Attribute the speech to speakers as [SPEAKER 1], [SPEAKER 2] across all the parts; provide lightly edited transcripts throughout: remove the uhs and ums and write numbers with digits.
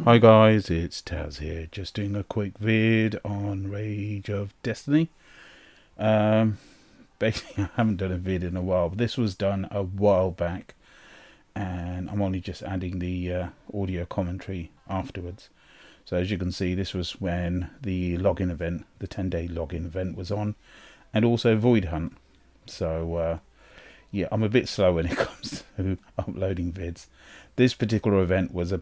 [SPEAKER 1] Hi guys, it's Taz here, just doing a quick vid on Rage of Destiny. Um, Basically I haven't done a vid in a while, but this was done a while back, and I'm only just adding the audio commentary afterwards. So as you can see, this was when the login event, the 10-day login event was on, and also Void Hunt. So yeah, I'm a bit slow when it comes to uploading vids. This particular event was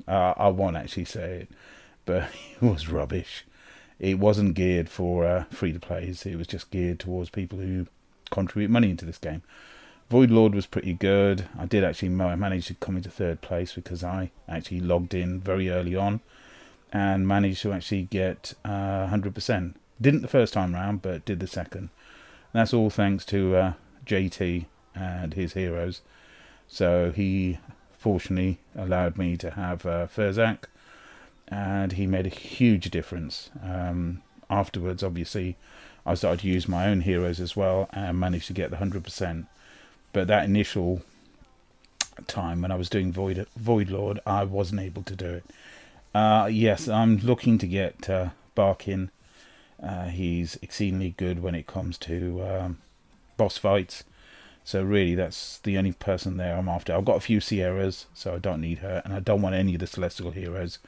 [SPEAKER 1] I won't actually say it, but it was rubbish. It wasn't geared for free-to-plays. It was just geared towards people who contribute money into this game. Void Lord was pretty good. I did actually manage to come into third place because I actually logged in very early on and managed to actually get 100%. Didn't the first time round, but did the second. And that's all thanks to JT and his heroes. So he fortunately allowed me to have Furzak, and he made a huge difference. Afterwards, obviously, I started to use my own heroes as well and managed to get the 100%. But that initial time when I was doing Void Lord, I wasn't able to do it. Yes, I'm looking to get Barkin. He's exceedingly good when it comes to boss fights. So really, that's the only person there I'm after. I've got a few Sierras, so I don't need her, and I don't want any of the Celestial heroes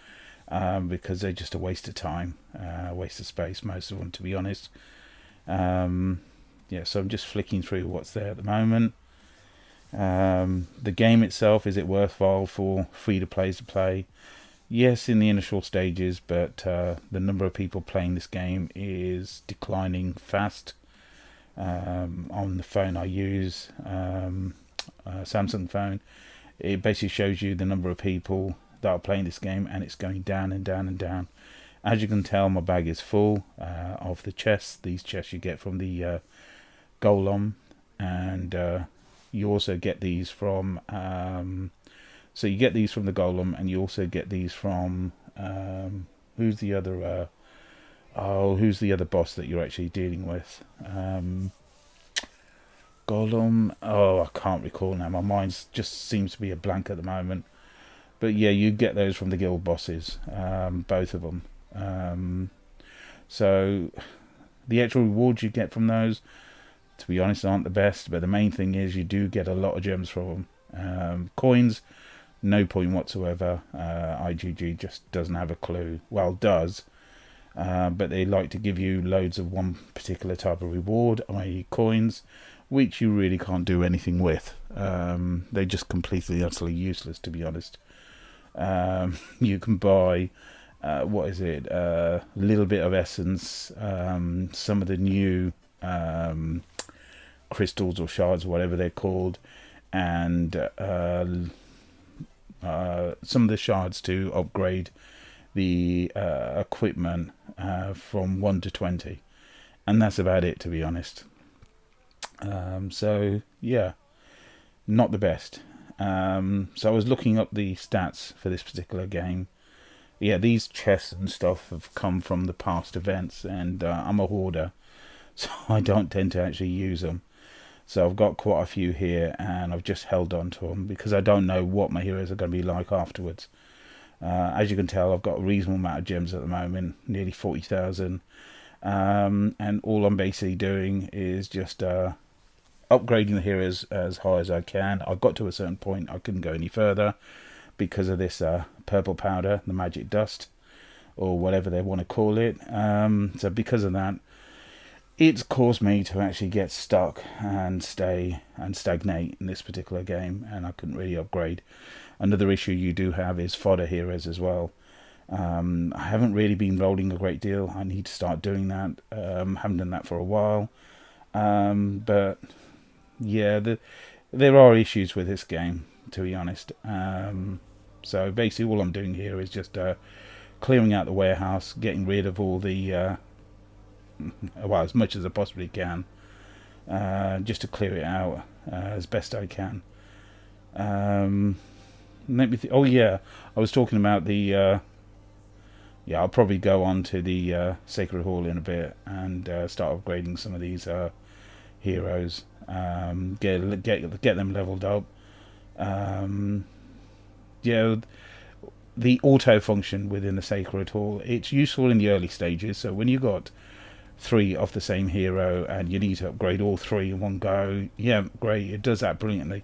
[SPEAKER 1] because they're just a waste of time, waste of space, most of them, to be honest. Yeah, so I'm just flicking through what's there at the moment. The game itself, is it worthwhile for free-to-play to play? Yes, in the initial stages, but the number of people playing this game is declining fast. On the phone I use, Samsung phone, it basically shows you the number of people that are playing this game, and it's going down and down and down. As you can tell, my bag is full of the chests. These chests you get from the Golem, and you also get these from so you get these from the Golem, and you also get these from who's the other who's the other boss that you're actually dealing with? Golem. Oh, I can't recall now. My mind just seems to be a blank at the moment. But yeah, you get those from the guild bosses, both of them. So the actual rewards you get from those, to be honest, aren't the best. But the main thing is you do get a lot of gems from them. Coins, no point whatsoever. IGG just doesn't have a clue. Well, does. But they like to give you loads of one particular type of reward, i.e. coins, which you really can't do anything with. They're just completely, utterly useless, to be honest. You can buy, what is it, a little bit of essence, some of the new crystals or shards, whatever they're called, and some of the shards to upgrade the equipment from 1 to 20, and that's about it, to be honest. So yeah, not the best. So I was looking up the stats for this particular game. Yeah, these chests and stuff have come from the past events, and I'm a hoarder, so I don't tend to actually use them. So I've got quite a few here, and I've just held on to them because I don't know what my heroes are going to be like afterwards. As you can tell, I've got a reasonable amount of gems at the moment, nearly 40,000, and all I'm basically doing is just upgrading the heroes as high as I can. I got to a certain point, I couldn't go any further because of this purple powder, the magic dust, or whatever they want to call it. So because of that, it's caused me to actually get stuck and stay and stagnate in this particular game, and I couldn't really upgrade. Another issue you do have is fodder heroes as well. I haven't really been rolling a great deal. I need to start doing that. Haven't done that for a while. But yeah, there are issues with this game, to be honest. So basically all I'm doing here is just clearing out the warehouse, getting rid of all the well, as much as I possibly can, just to clear it out as best I can. Let me oh yeah, I was talking about the yeah, I'll probably go on to the Sacred Hall in a bit and start upgrading some of these heroes, get them leveled up. Yeah, the auto function within the Sacred Hall, it's useful in the early stages. So when you got 3 of the same hero and you need to upgrade all 3 in one go, yeah, great, it does that brilliantly.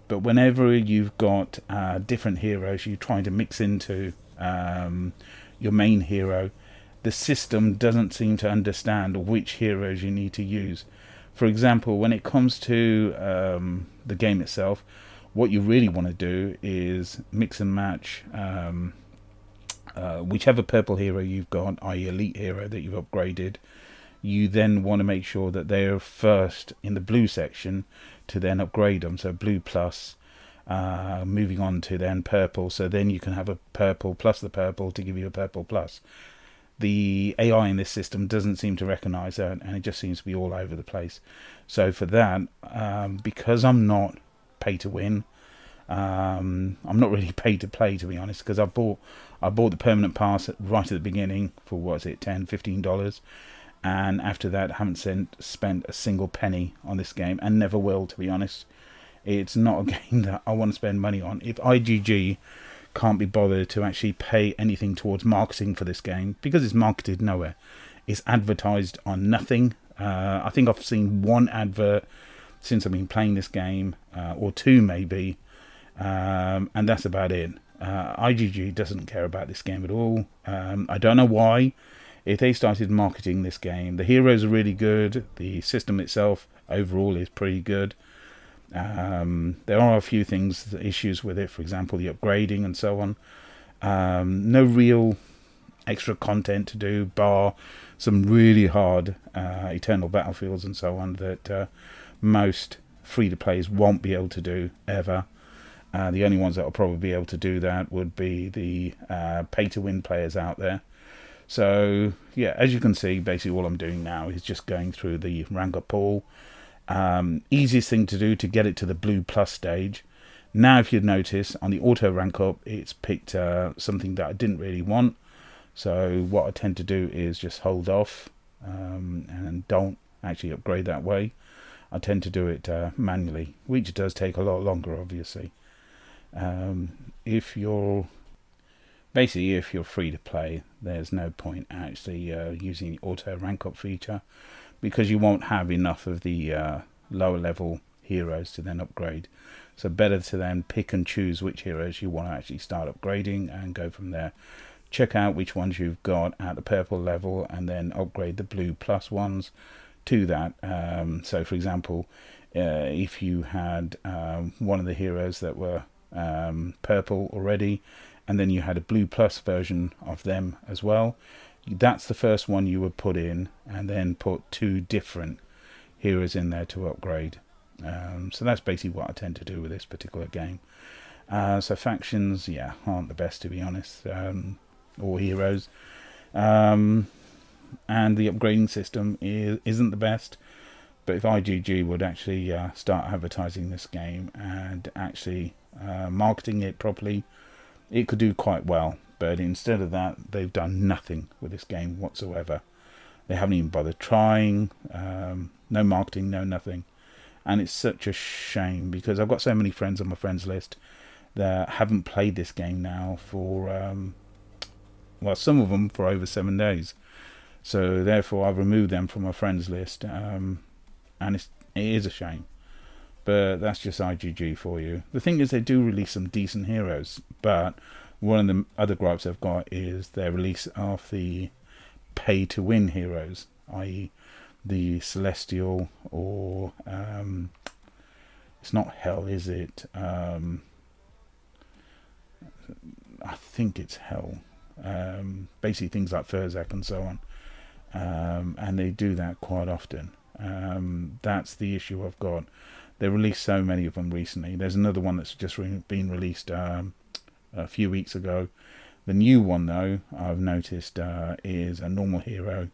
[SPEAKER 1] But whenever you've got different heroes you're trying to mix into your main hero, the system doesn't seem to understand which heroes you need to use. For example, when it comes to the game itself, what you really want to do is mix and match whichever purple hero you've got, i.e. elite hero that you've upgraded. You then want to make sure that they're first in the blue section to then upgrade them. So blue plus, moving on to then purple. So then you can have a purple plus the purple to give you a purple plus. The AI in this system doesn't seem to recognize that, and it just seems to be all over the place. So for that, because I'm not pay to win, I'm not really paid to play, to be honest, because I bought the permanent pass right at the beginning for, what is it, $10–15, and after that I haven't spent a single penny on this game, and never will, to be honest. It's not a game that I want to spend money on. If IGG can't be bothered to actually pay anything towards marketing for this game, because it's marketed nowhere, it's advertised on nothing. I think I've seen 1 advert since I've been playing this game, or 2 maybe, and that's about it. IGG doesn't care about this game at all. I don't know why. If they started marketing this game, the heroes are really good, the system itself overall is pretty good. There are a few issues with it, for example the upgrading and so on. No real extra content to do, bar some really hard eternal battlefields and so on that most free-to-plays won't be able to do ever. The only ones that will probably be able to do that would be the pay-to-win players out there. So yeah, as you can see, basically all I'm doing now is just going through the rank up pool. Easiest thing to do to get it to the blue plus stage. Now if you'd notice, on the auto rank up, it's picked something that I didn't really want. So what I tend to do is just hold off and don't actually upgrade that way. I tend to do it manually, which does take a lot longer, obviously. If you're free to play, there's no point actually using the auto rank up feature, because you won't have enough of the lower level heroes to then upgrade. So better to then pick and choose which heroes you want to actually start upgrading and go from there. Check out which ones you've got at the purple level and then upgrade the blue plus ones to that. So for example, if you had one of the heroes that were purple already, and then you had a blue plus version of them as well, that's the first one you would put in, and then put 2 different heroes in there to upgrade. So that's basically what I tend to do with this particular game. So factions, yeah, aren't the best, to be honest, or heroes. And the upgrading system isn't the best. But if IGG would actually start advertising this game and actually marketing it properly, it could do quite well. But instead of that, they've done nothing with this game whatsoever. They haven't even bothered trying. No marketing, no nothing. And it's such a shame, because I've got so many friends on my friends list that haven't played this game now for, well, some of them for over 7 days. So therefore I've removed them from my friends list, and it is a shame. But that's just IGG for you. The thing is, they do release some decent heroes, but one of the other gripes I've got is their release of the pay-to-win heroes, i.e. the Celestial, or it's not Hell, is it? I think it's Hell. Basically things like Furzak and so on. And they do that quite often. That's the issue I've got. They released so many of them recently. There's another one that's just been released a few weeks ago. The new one, though, I've noticed is a normal hero.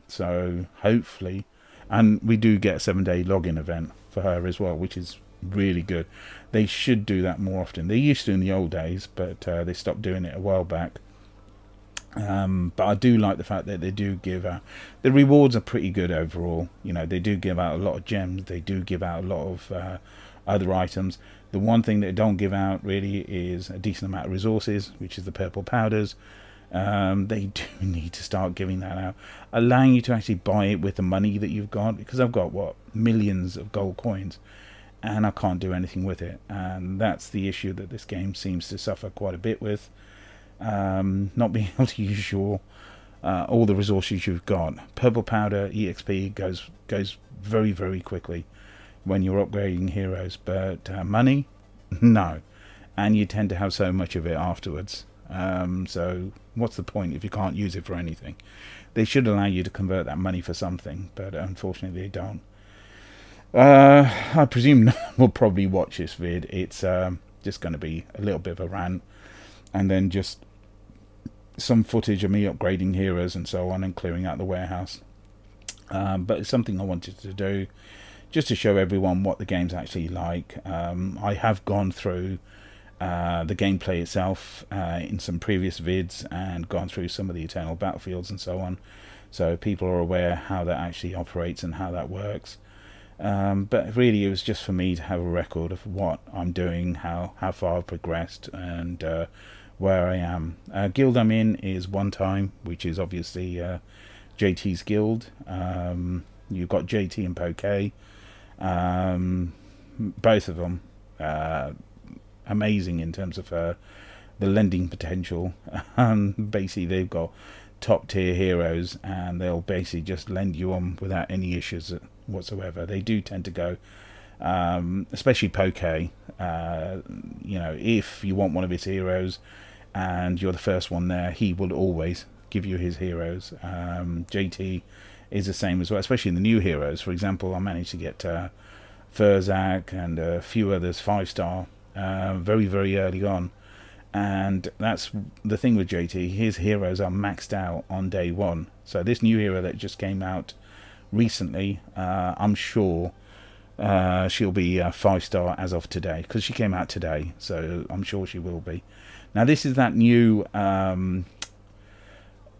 [SPEAKER 1] So hopefully, and we do get a 7-day login event for her as well, which is really good. They should do that more often. They used to in the old days, but they stopped doing it a while back. But I do like the fact that they do give out, the rewards are pretty good overall. You know, they do give out a lot of gems, they do give out a lot of other items. The one thing they don't give out really is a decent amount of resources, which is the purple powders. They do need to start giving that out, allowing you to actually buy it with the money that you've got, because I've got what, millions of gold coins, and I can't do anything with it. And that's the issue that this game seems to suffer quite a bit with, not being able to use your all the resources you've got. Purple powder EXP goes very, very quickly when you're upgrading heroes, but money, no, and you tend to have so much of it afterwards. So what's the point if you can't use it for anything? They should allow you to convert that money for something, but unfortunately they don't. I presume no one will probably watch this vid. It's just going to be a little bit of a rant, and then just some footage of me upgrading heroes and so on and clearing out the warehouse. But it's something I wanted to do just to show everyone what the game's actually like. I have gone through the gameplay itself in some previous vids and gone through some of the Eternal Battlefields and so on, so people are aware how that actually operates and how that works. But really it was just for me to have a record of what I'm doing, how far I've progressed, and where I am. Guild I'm in is One Time, which is obviously JT's guild. You've got JT and Poke, both of them amazing in terms of the lending potential. Basically they've got top tier heroes, and they'll basically just lend you on without any issues whatsoever. They do tend to go, especially Poke, you know, if you want one of his heroes and you're the first one there, he will always give you his heroes. JT is the same as well, especially in the new heroes. For example, I managed to get Furzak and a few others 5-star very, very early on. And that's the thing with JT, his heroes are maxed out on day one. So this new hero that just came out recently, I'm sure she'll be 5-star as of today, because she came out today, so I'm sure she will be. Now this is that new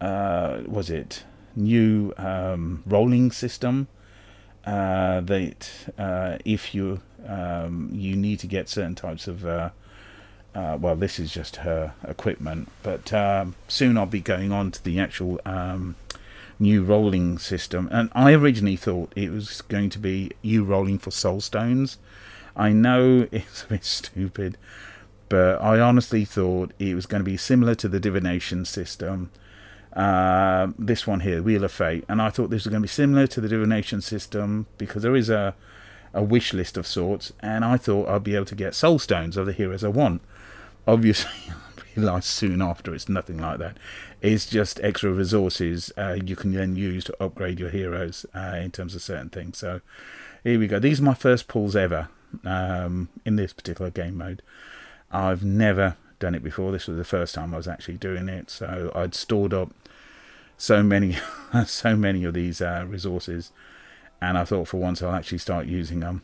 [SPEAKER 1] was it new rolling system that if you you need to get certain types of well, this is just her equipment, but soon I'll be going on to the actual new rolling system. And I originally thought it was going to be you rolling for soul stones. I know it's a bit stupid, but I honestly thought it was going to be similar to the divination system, this one here, Wheel of Fate, and I thought this was going to be similar to the divination system because there is a wish list of sorts, and I thought I'd be able to get soul stones of the heroes I want. Obviously I realised soon after it's nothing like that. It's just extra resources you can then use to upgrade your heroes in terms of certain things. So here we go. These are my first pulls ever in this particular game mode. I've never done it before. This was the first time I was actually doing it, so I'd stored up so many so many of these resources, and I thought for once I'll actually start using them.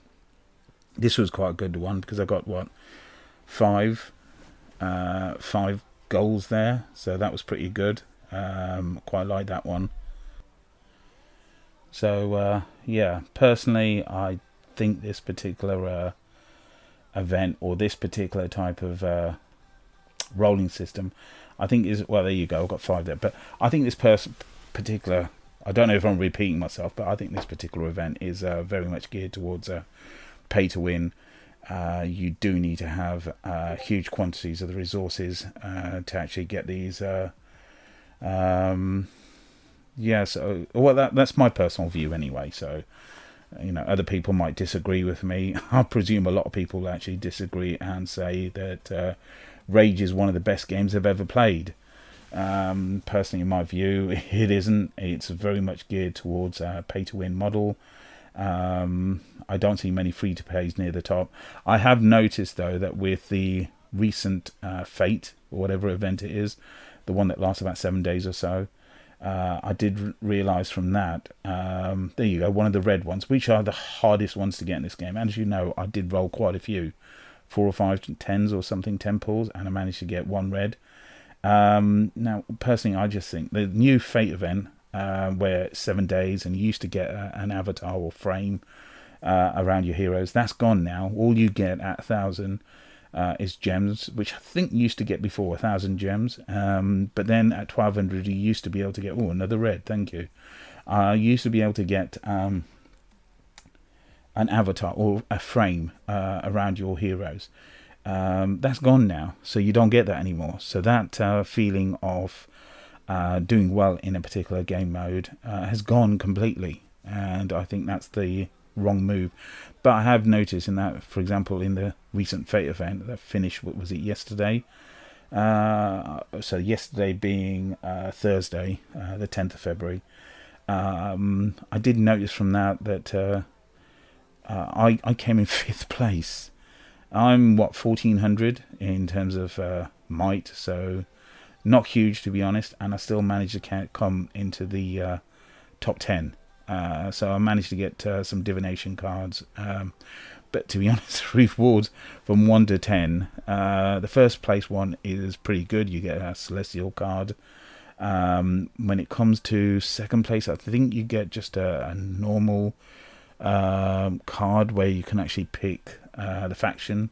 [SPEAKER 1] This was quite a good one because I got what, five goals there, so that was pretty good. Quite like that one. So yeah, personally I think this particular event, or this particular type of rolling system, I think is, well, there you go, I've got 5 there, but I think this particular, I don't know if I'm repeating myself, but I think this particular event is very much geared towards pay to win. You do need to have huge quantities of the resources to actually get these. Yeah, so well, that's my personal view anyway. So you know, other people might disagree with me. I presume a lot of people actually disagree and say that Rage is one of the best games I've ever played. Personally, in my view, it isn't. It's very much geared towards a pay-to-win model. I don't see many free-to-pays near the top. I have noticed, though, that with the recent Fate, or whatever event it is, the one that lasts about 7 days or so, I did realise from that, there you go, one of the red ones, which are the hardest ones to get in this game. And as you know, I did roll quite a few, 4 or 5 10s or something, 10 pulls, and I managed to get 1 red. Now, personally, I just think the new Fate event, where it's 7 days and you used to get an avatar or frame around your heroes. That's gone now. All you get at 1,000 is gems, which I think you used to get before 1,000 gems. But then at 1,200 you used to be able to get, oh, another red, thank you. You used to be able to get an avatar or a frame around your heroes. That's gone now, so you don't get that anymore. So that feeling of doing well in a particular game mode has gone completely, and I think that's the wrong move. But I have noticed in that, for example, in the recent Fate event that finished, what was it, yesterday? So yesterday being Thursday, the 10th of February, I did notice from that I came in 5th place. I'm, what, 1,400 in terms of might, so not huge, to be honest, and I still managed to come into the top 10. So I managed to get some divination cards, but to be honest, rewards from 1 to 10, the first place one is pretty good. You get a celestial card. When it comes to second place, I think you get just a normal card where you can actually pick the faction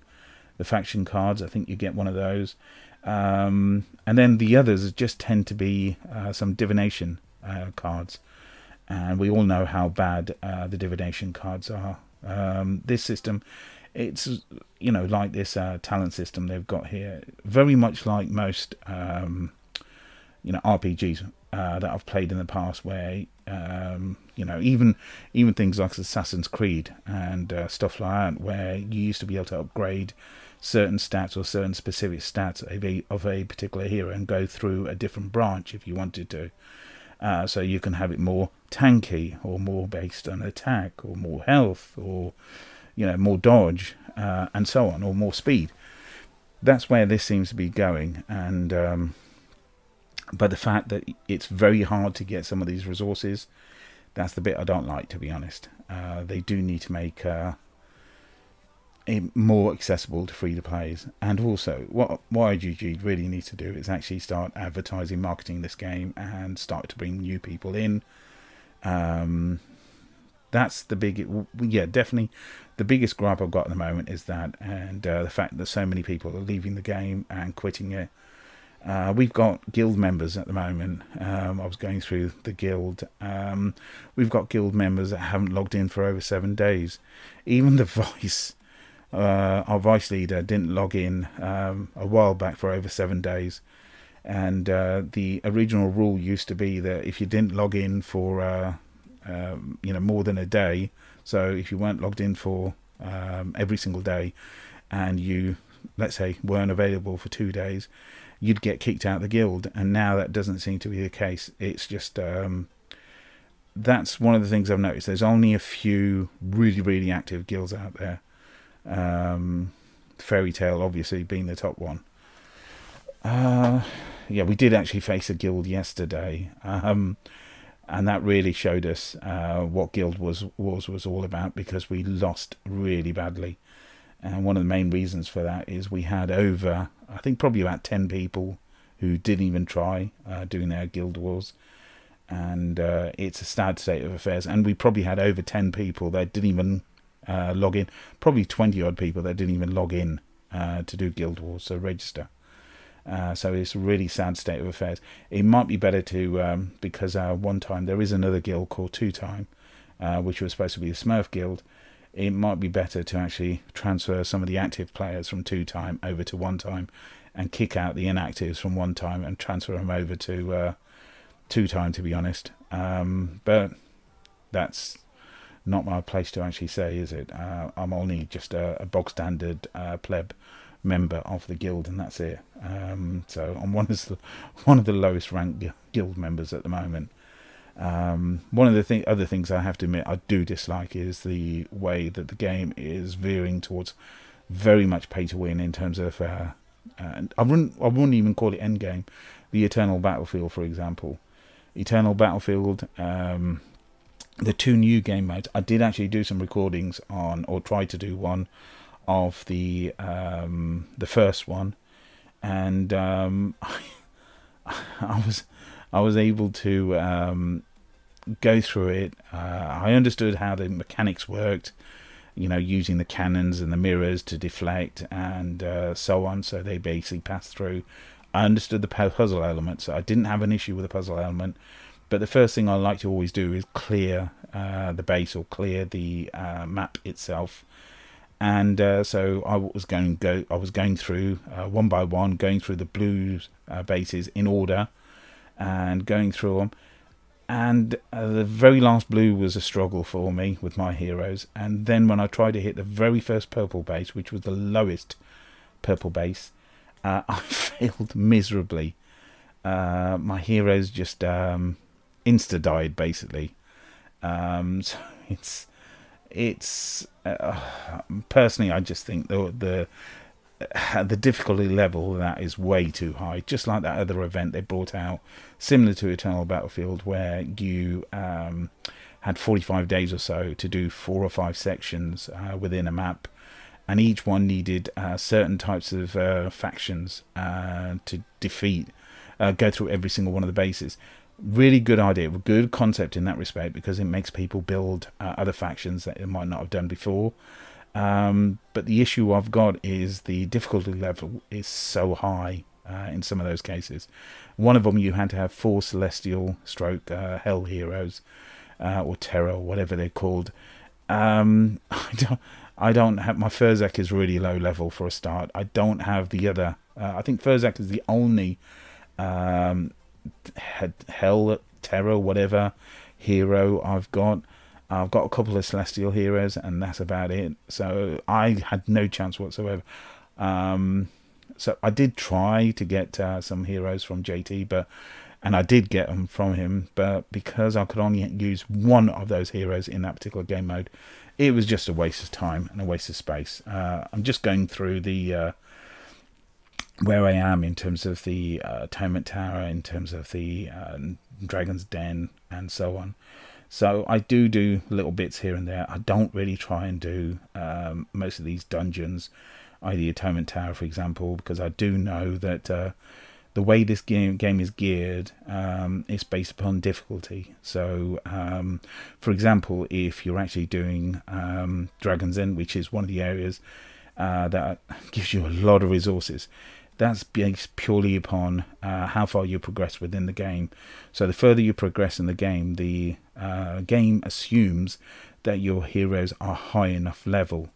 [SPEAKER 1] cards. I think you get one of those, and then the others just tend to be some divination cards, and we all know how bad the divination cards are. This system, it's, you know, like this talent system they've got here, very much like most you know, RPGs that I've played in the past, where you know, even things like Assassin's Creed and stuff like that, where you used to be able to upgrade certain stats or certain specific stats of a particular hero and go through a different branch if you wanted to. So you can have it more tanky, or more based on attack, or more health, or, you know, more dodge, and so on, or more speed. That's where this seems to be going, and but the fact that it's very hard to get some of these resources, that's the bit I don't like, to be honest. They do need to make it more accessible to free-to-plays. And also, what IGG really needs to do is actually start advertising, marketing this game, and start to bring new people in. That's the big, yeah, definitely the biggest gripe I've got at the moment is that, and the fact that so many people are leaving the game and quitting it. We've got guild members at the moment. I was going through the guild. We've got guild members that haven't logged in for over 7 days. Even the vice, our vice leader, didn't log in a while back for over 7 days. And the original rule used to be that if you didn't log in for you know, more than a day, so if you weren't logged in for every single day, and you, let's say, weren't available for 2 days, you'd get kicked out of the guild. And now that doesn't seem to be the case. It's just that's one of the things I've noticed. There's only a few really active guilds out there, Fairy Tail obviously being the top one. Yeah, we did actually face a guild yesterday, and that really showed us what Guild Wars was all about, because we lost really badly. And one of the main reasons for that is we had over, I think, probably about 10 people who didn't even try doing their Guild Wars. And it's a sad state of affairs. And we probably had over 10 people that didn't even log in. Probably 20 odd people that didn't even log in to do Guild Wars, so register. So it's a really sad state of affairs. It might be better to, because one time there is another guild called Two Time, which was supposed to be a Smurf guild. It might be better to actually transfer some of the active players from Two Time over to One Time, and kick out the inactives from One Time and transfer them over to Two Time, to be honest. But that's not my place to actually say, is it? I'm only just a bog standard pleb member of the guild, and that's it. So I'm one of the lowest ranked guild members at the moment. One of the other things I have to admit I do dislike is the way that the game is veering towards very much pay to win in terms of and I wouldn't even call it end game. The Eternal Battlefield, for example, Eternal Battlefield, the 2 new game modes. I did actually do some recordings on, or try to do one of the first one, and I was able to go through it. I understood how the mechanics worked, you know, using the cannons and the mirrors to deflect and so on. So they basically pass through. I understood the puzzle element, so I didn't have an issue with the puzzle element. But the first thing I like to always do is clear the base, or clear the map itself. And so I was going through one by one, going through the blue bases in order, and going through them. And the very last blue was a struggle for me with my heroes. And then when I tried to hit the very first purple base, which was the lowest purple base, I failed miserably. My heroes just insta died basically. So it's personally, I just think the difficulty level of that is way too high. Just like that other event they brought out, similar to Eternal Battlefield, where you had 45 days or so to do 4 or 5 sections within a map, and each one needed certain types of factions to defeat, go through every single one of the bases. Really good idea, good concept in that respect, because it makes people build other factions that they might not have done before. But the issue I've got is the difficulty level is so high in some of those cases. One of them, you had to have 4 celestial stroke hell heroes, or terror, or whatever they're called. I don't have, my Furzak is really low level for a start. I don't have the other. I think Furzak is the only hell, terror, whatever hero I've got. I've got a couple of celestial heroes, and that's about it. So I had no chance whatsoever. So I did try to get some heroes from JT, and I did get them from him, but because I could only use one of those heroes in that particular game mode, it was just a waste of time and a waste of space. I'm just going through the where I am in terms of the Atonement Tower, in terms of the Dragon's Den, and so on. So I do little bits here and there. I don't really try and do most of these dungeons, the Atonement Tower, for example, because I do know that the way this game is geared is based upon difficulty. So, for example, if you're actually doing Dragon's Den, which is one of the areas that gives you a lot of resources, that's based purely upon how far you progress within the game. So the further you progress in the game assumes that your heroes are high enough level.